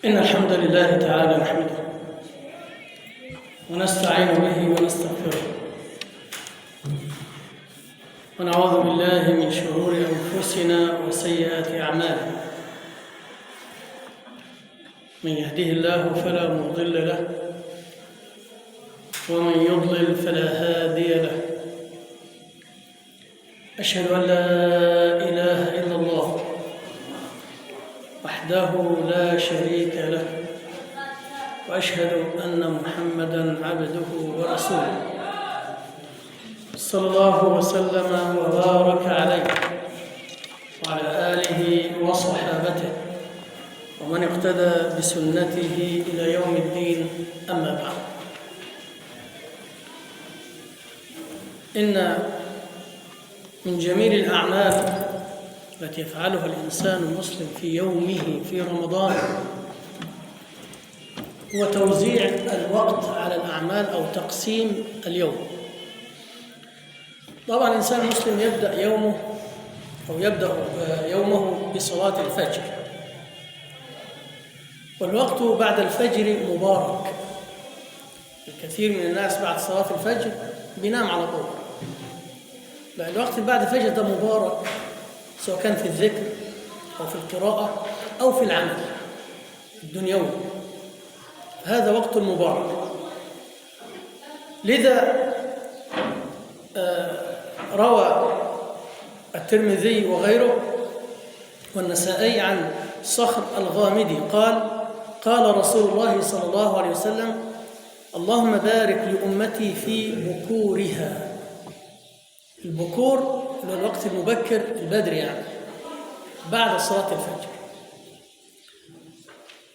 إن الحمد لله تعالى نحمده ونستعين به ونستغفره ونعوذ بالله من شرور أنفسنا وسيئات أعمالنا. من يهده الله فلا مضل له ومن يضلل فلا هادي له. أشهد أن لا إله إلا الله وحده لا شريك له وأشهد أن محمدًا عبده ورسوله صلى الله وسلم وبارك عليه وعلى آله وصحابته ومن اقتدى بسنته إلى يوم الدين. أما بعد، إن من جميل الأعمال التي يفعلها الإنسان المسلم في يومه في رمضان هو توزيع الوقت على الأعمال أو تقسيم اليوم. طبعا الإنسان المسلم يبدأ يومه بصلاة الفجر، والوقت بعد الفجر مبارك. الكثير من الناس بعد صلاة الفجر بينام على طول. لا، الوقت اللي بعد الفجر ده مبارك، سواء كان في الذكر أو في القراءة أو في العمل الدنيوي. هذا وقت مبارك. لذا روى الترمذي وغيره والنسائي عن صخر الغامدي قال رسول الله صلى الله عليه وسلم: اللهم بارك لأمتي في بكورها. البكور هو الوقت المبكر البدري، يعني بعد صلاة الفجر.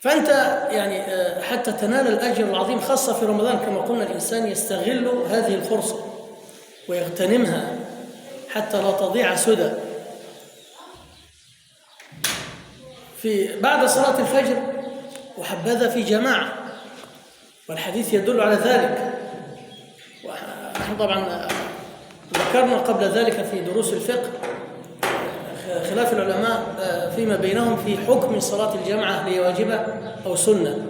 فأنت يعني حتى تنال الأجر العظيم، خاصة في رمضان كما قلنا، الإنسان يستغل هذه الفرصة ويغتنمها حتى لا تضيع سدى. بعد صلاة الفجر وحبذا في جماعة، والحديث يدل على ذلك. ونحن طبعا ذكرنا قبل ذلك في دروس الفقه خلاف العلماء فيما بينهم في حكم صلاة الجماعة، هي واجبة أو سنة.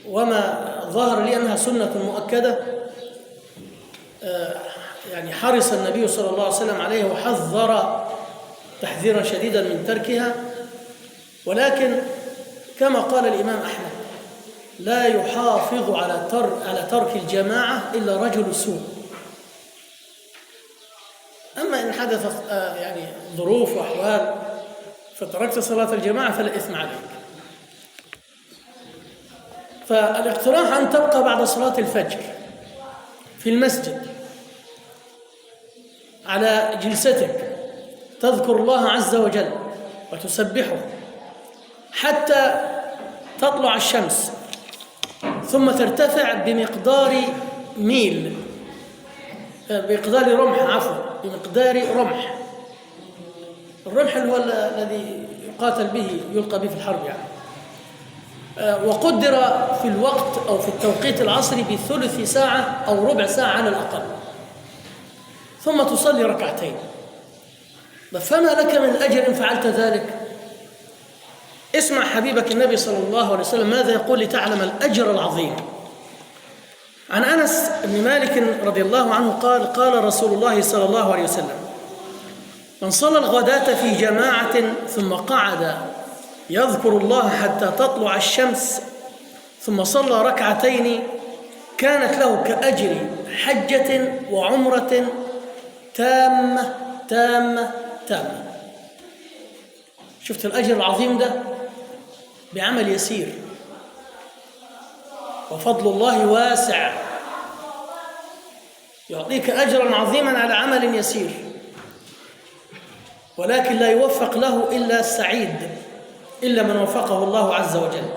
وما ظهر لي أنها سنة مؤكدة، يعني حرص النبي صلى الله عليه وسلم عليه وحذر تحذيرا شديدا من تركها. ولكن كما قال الإمام أحمد: لا يحافظ على ترك الجماعة إلا رجل سوء. أما إن حدثت يعني ظروف وأحوال فتركت صلاة الجماعة فلا إثم عليك. فالاقتراح أن تبقى بعد صلاة الفجر في المسجد على جلستك، تذكر الله عز وجل وتسبحه حتى تطلع الشمس، ثم ترتفع بمقدار ميل، بمقدار رمح. الرمح هو الذي يقاتل به، يلقى به في الحرب يعني. وقدر في الوقت أو في التوقيت العصري بثلث ساعة أو ربع ساعة على الأقل، ثم تصلي ركعتين. فما لك من الأجر إن فعلت ذلك؟ اسمع حبيبك النبي صلى الله عليه وسلم ماذا يقول لتعلم الأجر العظيم. عن أنس بن مالك رضي الله عنه قال رسول الله صلى الله عليه وسلم: من صلى الغداة في جماعة ثم قعد يذكر الله حتى تطلع الشمس ثم صلى ركعتين كانت له كأجر حجة وعمرة تامة تامة تامة. شفت الأجر العظيم ده بعمل يسير، وفضل الله واسع، يعطيك أجرا عظيما على عمل يسير، ولكن لا يوفق له إلا السعيد، إلا من وفقه الله عز وجل.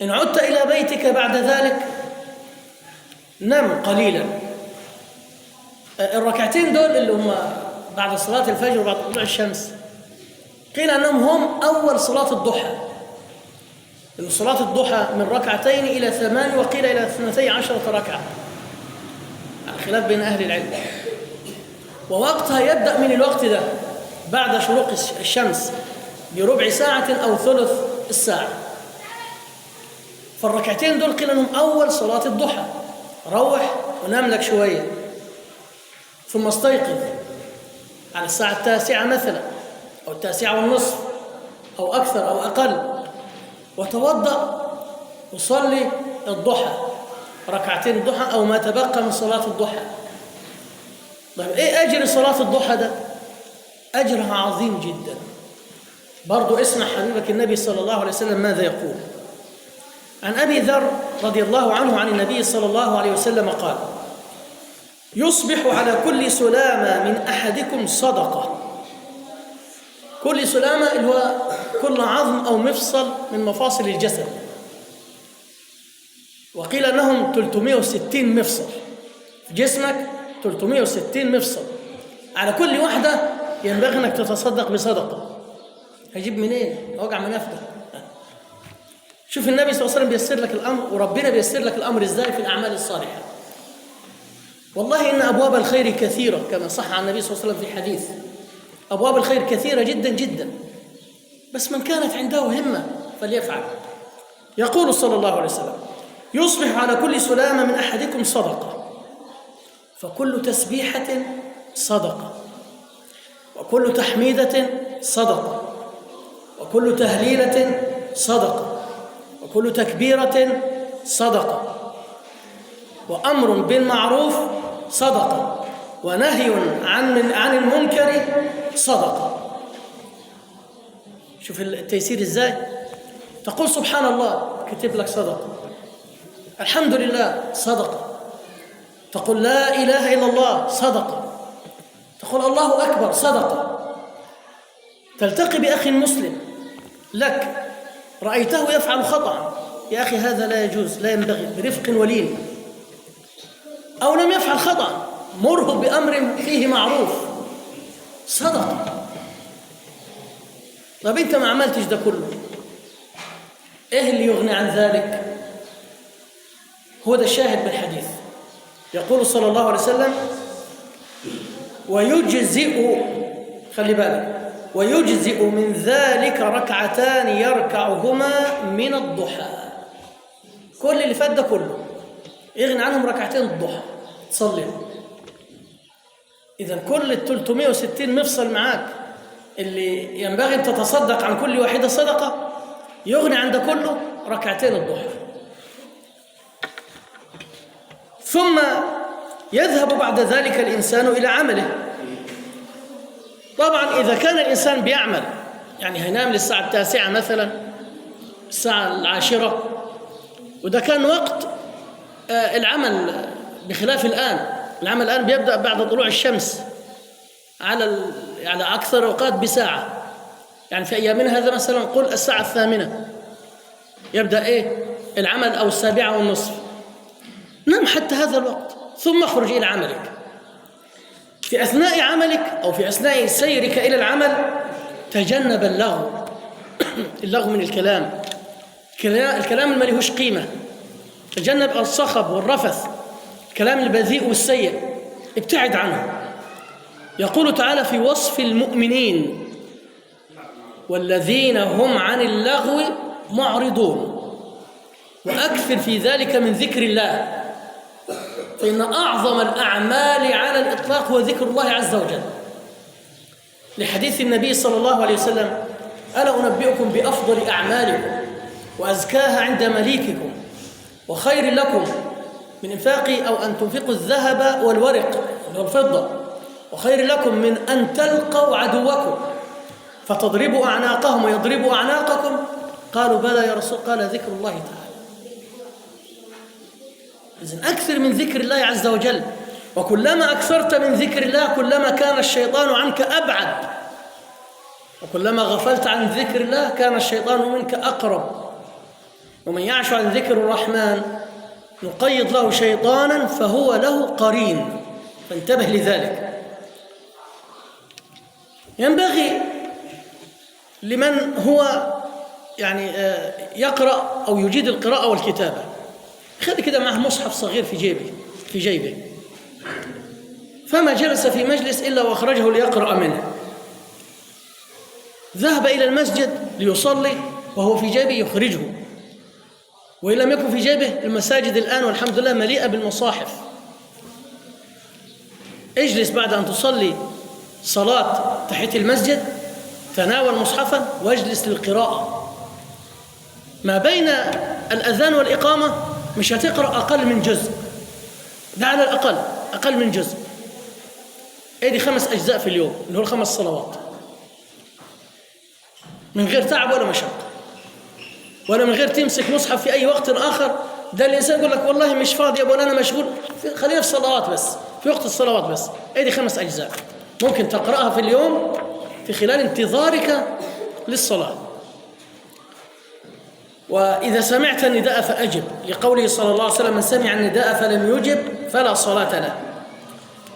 إن عدت إلى بيتك بعد ذلك نم قليلا. الركعتين دول اللي هم بعد صلاة الفجر وبعد طلوع الشمس، قيل أنهم هم أول صلاة الضحى. إن صلاة الضحى من ركعتين إلى 8، وقيل إلى 12 ركعة، الخلاف بين أهل العلم. ووقتها يبدأ من الوقت ده بعد شروق الشمس بربع ساعة أو ثلث الساعة. فالركعتين دول قيل لهم أول صلاة الضحى، روح ونام لك شوية ثم استيقظ على الساعة 9 مثلا أو 9:30 أو أكثر أو أقل، وتوضأ وصلي الضحى، ركعتين الضحى أو ما تبقى من صلاة الضحى. طيب إيه أجر صلاة الضحى ده؟ أجرها عظيم جدا. برضو اسمع حبيبك النبي صلى الله عليه وسلم ماذا يقول. عن أبي ذر رضي الله عنه عن النبي صلى الله عليه وسلم قال: يصبح على كل سلامة من أحدكم صدقة. كل سلامة اللي هو كل عظم أو مفصل من مفاصل الجسد، وقيل أنهم 360 مفصل في جسمك، 360 مفصل، على كل واحدة ينبغي أنك تتصدق بصدقة. هجيب منين؟ وقع منافذة. شوف النبي صلى الله عليه وسلم بيسر لك الأمر، وربنا بيسر لك الأمر إزاي في الأعمال الصالحة. والله إن أبواب الخير كثيرة كما صح عن النبي صلى الله عليه وسلم في حديث، أبواب الخير كثيرة جدا جدا، بس من كانت عنده همة فليفعل. يقول صلى الله عليه وسلم: يصبح على كل سلامة من أحدكم صدقة، فكل تسبيحة صدقة، وكل تحميدة صدقة، وكل تهليلة صدقة، وكل تكبيرة صدقة، وأمر بالمعروف صدقة، ونهي عن المنكر صدقة. شوف التيسير إزاي. تقول سبحان الله كتب لك صدقة، الحمد لله صدقة، تقول لا إله إلا الله صدقة، تقول الله أكبر صدقة، تلتقي بأخ مسلم لك رأيته يفعل خطأ، يا أخي هذا لا يجوز، لا ينبغي، برفق ولين، أو لم يفعل خطأ مره بأمر فيه معروف، صدقة. طب أنت ما عملتش ده كله، إيه اللي يغني عن ذلك؟ هو ده الشاهد بالحديث. يقول صلى الله عليه وسلم: ويجزئ، خلي بالك، ويجزئ من ذلك ركعتان يركعهما من الضحى. كل اللي فات ده كله يغني عنهم ركعتين الضحى تصليهم. إذا كل 360 مفصل معاك اللي ينبغي أن تتصدق عن كل واحدة صدقة، يغني عن ده كله ركعتين الضحى. ثم يذهب بعد ذلك الإنسان إلى عمله. طبعا إذا كان الإنسان بيعمل، يعني هينام للساعة 9 مثلا، الساعة 10، وده كان وقت العمل، بخلاف الآن. العمل الآن بيبدأ بعد طلوع الشمس على أكثر أوقات بساعة، يعني في أيامنا هذا مثلا قل الساعة 8 يبدأ العمل، أو 7:30. نم حتى هذا الوقت ثم اخرج إلى عملك. في أثناء عملك أو في أثناء سيرك إلى العمل تجنب اللغو من الكلام اللي ما لهوش قيمة. تجنب الصخب والرفث، الكلام البذيء والسيء، ابتعد عنه. يقول تعالى في وصف المؤمنين: والذين هم عن اللغو معرضون، وأكثر في ذلك من ذكر الله، فإن أعظم الأعمال على الإطلاق هو ذكر الله عز وجل، لحديث النبي صلى الله عليه وسلم: ألا أنبئكم بأفضل أعمالكم وأزكاها عند مليككم وخير لكم من إنفاق أو أن تنفقوا الذهب والورق والفضة، وخير لكم من أن تلقوا عدوكم فتضربوا أعناقهم ويضربوا أعناقكم؟ قالوا بلى يا رسول، قال ذكر الله تعالى. إذن أكثر من ذكر الله عز وجل، وكلما أكثرت من ذكر الله كلما كان الشيطان عنك أبعد، وكلما غفلت عن ذكر الله كان الشيطان منك أقرب. ومن يعش عن ذكر الرحمن نقيض له شيطانا فهو له قرين، فانتبه لذلك. ينبغي لمن هو يعني يقرأ أو يجيد القراءة والكتابة، خلي كده معه مصحف صغير في جيبه، فما جلس في مجلس إلا وأخرجه ليقرأ منه. ذهب إلى المسجد ليصلي وهو في جيبه يخرجه، وإن لم يكن في جيبه، المساجد الآن والحمد لله مليئة بالمصاحف. اجلس بعد أن تصلي صلاة تحية المسجد، تناول مصحفا واجلس للقراءة. ما بين الأذان والإقامة مش هتقرأ أقل من جزء، ده على الأقل أقل من جزء. دي 5 أجزاء في اليوم اللي هو 5 صلوات، من غير تعب ولا مشقة ولا من غير تمسك مصحف في أي وقت آخر. ده الإنسان يقول لك والله مش فاضي يا أبو أنا مشغول، خلينا في الصلوات بس، في وقت الصلوات بس. دي 5 أجزاء ممكن تقرأها في اليوم في خلال انتظارك للصلاة. وإذا سمعت النداء فأجب، لقوله صلى الله عليه وسلم: من سمع النداء فلم يجب فلا صلاة له.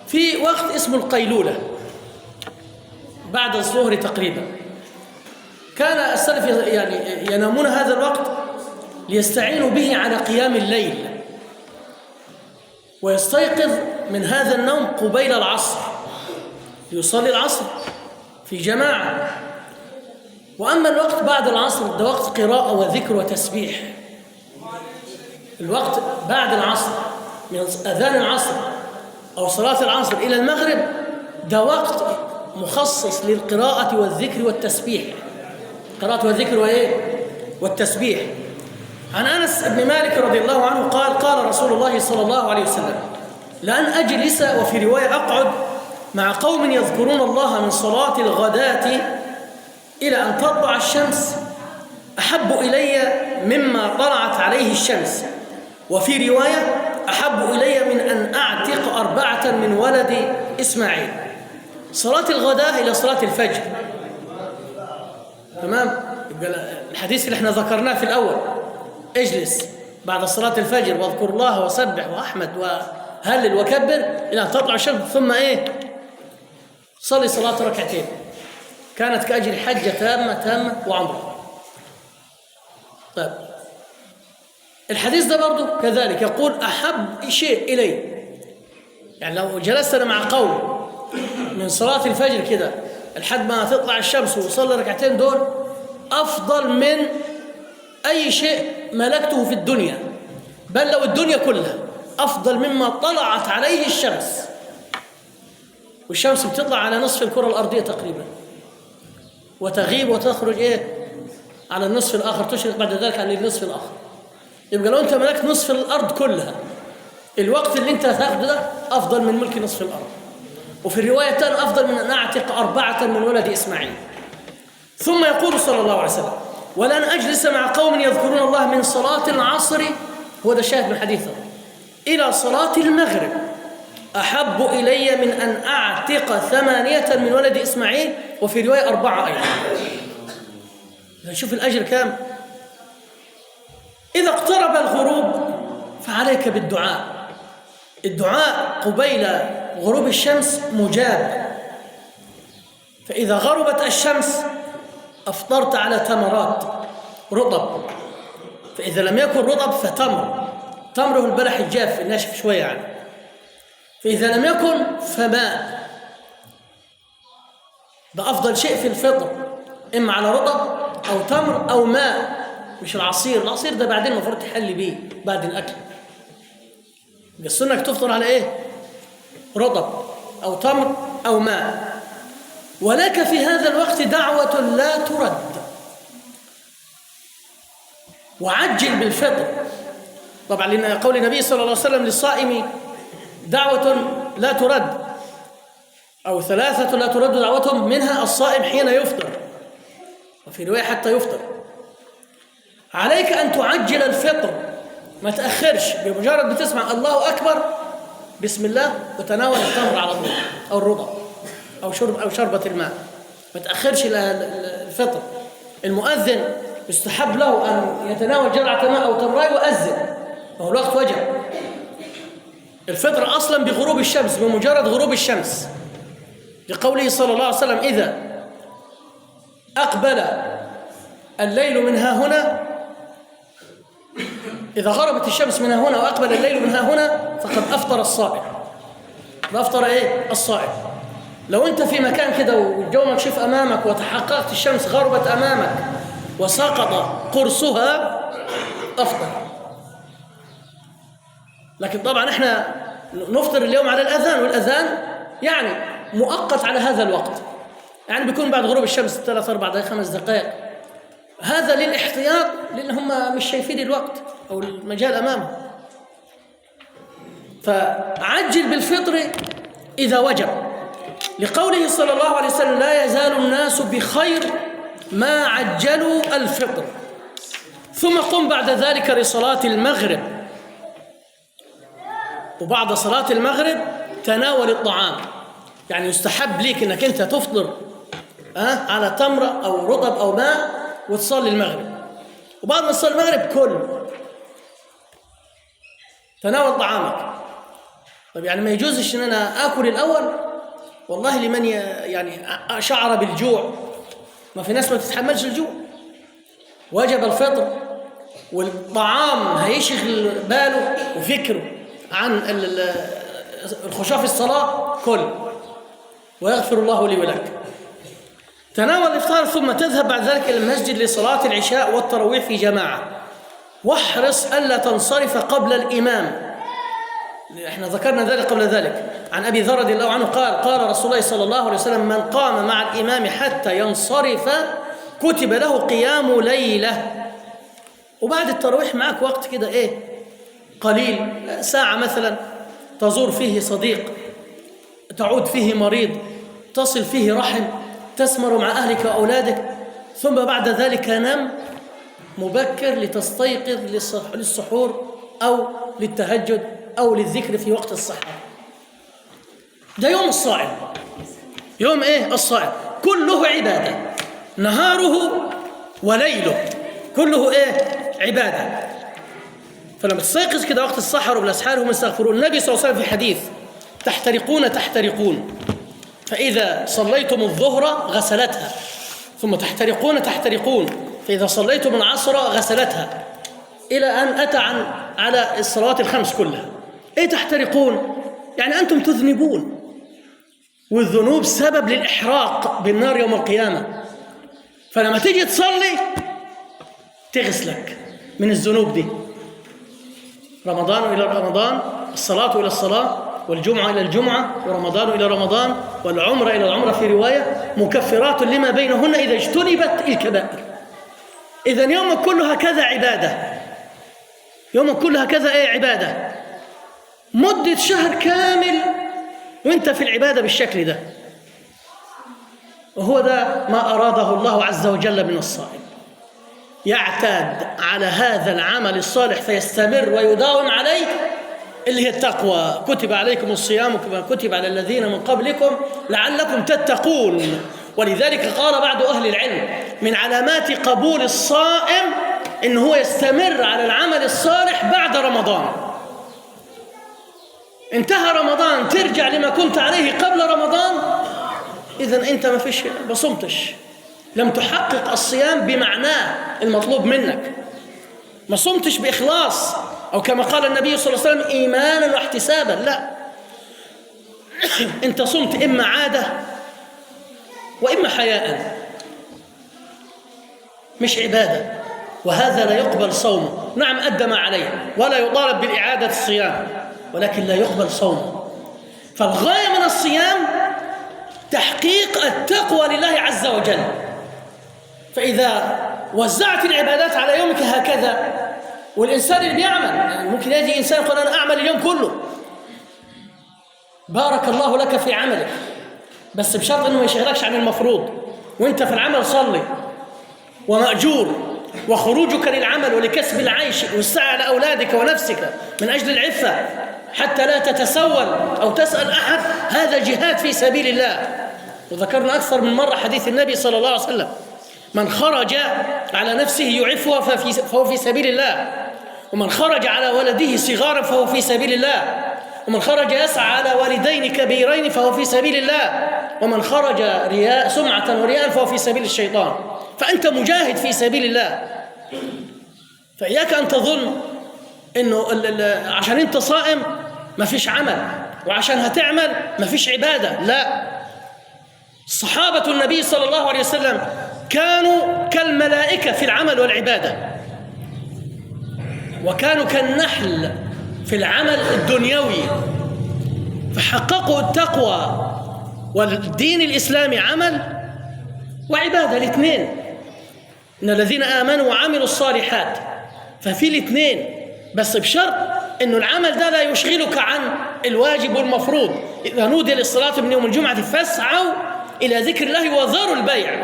في وقت اسمه القيلولة بعد الظهر تقريبا، كان السلف يعني ينامون هذا الوقت ليستعينوا به على قيام الليل، ويستيقظ من هذا النوم قبيل العصر ليصلي العصر في جماعة. وأما الوقت بعد العصر ده وقت قراءة وذكر وتسبيح. الوقت بعد العصر من أذان العصر أو صلاة العصر إلى المغرب ده وقت مخصص للقراءة والذكر والتسبيح، قراءة والذكر والتسبيح. عن أنس بن مالك رضي الله عنه قال: قال رسول الله صلى الله عليه وسلم: لأن أجلس، وفي رواية أقعد، مع قوم يذكرون الله من صلاة الغداة إلى أن تطلع الشمس أحب إلي مما طلعت عليه الشمس، وفي رواية أحب إلي من أن أعتق 4 من ولد إسماعيل. صلاة الغداء إلى صلاة الفجر، تمام؟ يبقى الحديث اللي احنا ذكرناه في الأول: اجلس بعد صلاة الفجر واذكر الله وسبح وأحمد وهلل وكبر إلى أن تطلع الشمس، ثم صلي صلاة ركعتين كانت كأجر حجة تامة وعمرة. طيب الحديث ده برضو كذلك يقول: أحب شيء إلي، يعني لو جلسنا مع قوم من صلاة الفجر كده لحد ما تطلع الشمس وصلي ركعتين، دول أفضل من أي شيء ملكته في الدنيا، بل لو الدنيا كلها أفضل مما طلعت عليه الشمس. والشمس بتطلع على نصف الكرة الأرضية تقريبا وتغيب وتخرج على النصف الآخر، تشرق بعد ذلك عن النصف الآخر. يبقى لو أنت ملكت نصف الأرض كلها، الوقت اللي أنت هتاخده ده أفضل من ملك نصف الأرض. وفي الرواية الثانية: أفضل من أن أعتق 4 من ولد إسماعيل. ثم يقول صلى الله عليه وسلم: ولأن أجلس مع قوم يذكرون الله من صلاة العصر، هو ده شاهد من حديثه، إلى صلاة المغرب أحب إلي من أن أعتق 8 من ولد إسماعيل، وفي رواية 4 أيضا. نشوف الأجر كام. إذا اقترب الغروب فعليك بالدعاء. الدعاء قبيل غروب الشمس مجاب. فإذا غربت الشمس أفطرت على تمرات رطب، فإذا لم يكن رطب فتمر، تمره البلح الجاف الناشف شوية يعني. فإذا لم يكن فماء، ده أفضل شيء في الفطر، إما على رطب أو تمر أو ماء، مش العصير. العصير ده بعدين المفروض تحلي بيه بعد الأكل. السنة تفطر على رطب أو تمر أو ماء. ولك في هذا الوقت دعوة لا ترد، وعجل بالفطر. طبعا لقول النبي صلى الله عليه وسلم: للصائم دعوة لا ترد، أو 3 لا ترد دعوتهم، منها الصائم حين يفطر، وفي رواية حتى يفطر. عليك أن تعجل الفطر، ما تأخرش. بمجرد بتسمع الله أكبر بسم الله وتناول التمر على طول، أو الرطب أو شربة الماء، ما تأخرش الفطر. المؤذن يستحب له أن يتناول جرعة ماء أو تمراء ويؤذن، وهو الوقت وجب. الفطر أصلا بغروب الشمس، بمجرد غروب الشمس، لقوله صلى الله عليه وسلم: إذا أقبل الليل من ها هنا، إذا غربت الشمس من ها هنا وأقبل الليل من ها هنا فقد أفطر الصائم. فأفطر الصائم. لو أنت في مكان كده والجو مكشوف أمامك وتحققت الشمس غربت أمامك وسقط قرصها أفضل. لكن طبعا احنا نفطر اليوم على الأذان، والأذان يعني مؤقت على هذا الوقت، يعني بيكون بعد غروب الشمس 3 4 دقائق 5 دقائق، هذا للاحتياط لأن هم مش شايفين الوقت أو المجال أمامهم. فعجل بالفطر إذا وجب، لقوله صلى الله عليه وسلم: لا يزال الناس بخير ما عجلوا الفطر. ثم قم بعد ذلك لصلاة المغرب، وبعد صلاة المغرب تناول الطعام، يعني يستحب ليك انك انت تفطر على تمرة او رطب او ماء وتصلي المغرب، وبعد ما تصلي المغرب كل تناول طعامك. طيب يعني ما يجوزش ان انا اكل الاول؟ والله لمن يعني شعر بالجوع، ما في ناس ما تتحملش الجوع، وجب الفطر، والطعام هيشغل باله وفكره عن الخشوع في الصلاة، كل ويغفر الله لي ولك. تناول الإفطار ثم تذهب بعد ذلك إلى المسجد لصلاة العشاء والتراويح في جماعة، واحرص ألا تنصرف قبل الإمام. احنا ذكرنا ذلك قبل ذلك عن أبي ذر رضي الله عنه قال: قال رسول الله صلى الله عليه وسلم: من قام مع الإمام حتى ينصرف كتب له قيام ليلة. وبعد التراويح معك وقت كده قليل، ساعة مثلا، تزور فيه صديق، تعود فيه مريض، تصل فيه رحم، تسمر مع أهلك وأولادك، ثم بعد ذلك نم مبكر لتستيقظ للسحور أو للتهجد أو للذكر في وقت السحر. ده يوم الصائم، يوم الصائم كله عبادة، نهاره وليله كله عبادة. فلما تستيقظ كده وقت السحر وبالأسحار هم يستغفرون. النبي صلى الله عليه وسلم في حديث: تحترقون فإذا صليتم الظهر غسلتها، ثم تحترقون فإذا صليتم العصر غسلتها، إلى أن أتى على الصلوات الخمس كلها. تحترقون؟ يعني أنتم تذنبون، والذنوب سبب للإحراق بالنار يوم القيامة، فلما تيجي تصلي تغسلك من الذنوب دي. رمضان إلى رمضان، الصلاة إلى الصلاة، والجمعة إلى الجمعة، ورمضان إلى رمضان، والعمرة إلى العمرة في رواية، مكفرات لما بينهن إذا اجتنبت الكبائر. إذن يومك كله هكذا عبادة، يومك كله هكذا عبادة، مدة شهر كامل وانت في العبادة بالشكل ده. وهو ده ما أراده الله عز وجل من الصائم، يعتاد على هذا العمل الصالح فيستمر ويداوم عليه، اللي هي التقوى. كتب عليكم الصيام كما كتب على الذين من قبلكم لعلكم تتقون. ولذلك قال بعض أهل العلم: من علامات قبول الصائم إن هو يستمر على العمل الصالح بعد رمضان. انتهى رمضان ترجع لما كنت عليه قبل رمضان، إذن أنت ما صمتش، لم تحقق الصيام بمعناه المطلوب منك، ما صمتش بإخلاص، أو كما قال النبي صلى الله عليه وسلم: إيمانا واحتسابا. لا، أنت صمت إما عادة وإما حياء، مش عبادة، وهذا لا يقبل صومه. نعم أدى ما عليه ولا يطالب بالإعادة الصيام، ولكن لا يقبل صومه. فالغاية من الصيام تحقيق التقوى لله عز وجل. فإذا وزعت العبادات على يومك هكذا، والإنسان اللي بيعمل، يعني ممكن يجي إنسان يقول: أنا أعمل اليوم كله، بارك الله لك في عملك، بس بشرط أنه ما يشغلكش عن المفروض، وإنت في العمل صلي ومأجور، وخروجك للعمل ولكسب العيش والسعي على أولادك ونفسك من أجل العفة حتى لا تتسول أو تسأل أحد، هذا جهاد في سبيل الله. وذكرنا أكثر من مرة حديث النبي صلى الله عليه وسلم: من خرج على نفسه يعفها فهو في سبيل الله، ومن خرج على ولده صغارا فهو في سبيل الله، ومن خرج يسعى على والدين كبيرين فهو في سبيل الله، ومن خرج سمعة ورياء فهو في سبيل الشيطان. فأنت مجاهد في سبيل الله. فإياك أن تظن إنه عشان أنت صائم ما فيش عمل، وعشان هتعمل ما فيش عبادة. لا، صحابة النبي صلى الله عليه وسلم كانوا كالملائكة في العمل والعبادة، وكانوا كالنحل في العمل الدنيوي، فحققوا التقوى والدين الإسلامي عمل وعبادة الاثنين. إن الذين آمنوا وعملوا الصالحات، ففي الاثنين، بس بشرط إنه العمل ده لا يشغلك عن الواجب والمفروض. إذا نودي للصلاة من يوم الجمعة فاسعوا إلى ذكر الله وذروا البيع،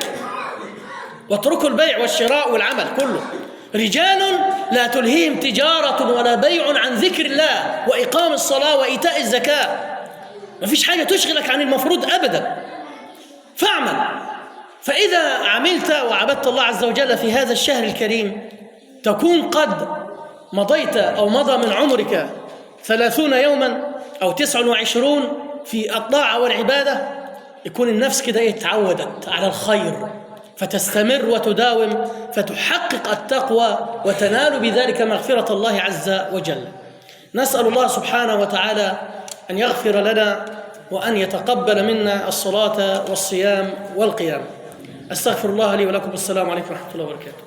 واتركوا البيع والشراء والعمل كله. رجال لا تلهيهم تجارة ولا بيع عن ذكر الله وإقام الصلاة وإيتاء الزكاة. ما فيش حاجة تشغلك عن المفروض أبدا، فاعمل. فإذا عملت وعبدت الله عز وجل في هذا الشهر الكريم تكون قد مضيت أو مضى من عمرك 30 يوما أو 29 في الطاعة والعبادة، يكون النفس كده تعودت على الخير فتستمر وتداوم فتحقق التقوى وتنال بذلك مغفرة الله عز وجل. نسأل الله سبحانه وتعالى أن يغفر لنا وأن يتقبل منا الصلاة والصيام والقيام. أستغفر الله لي ولكم. السلام عليكم ورحمة الله وبركاته.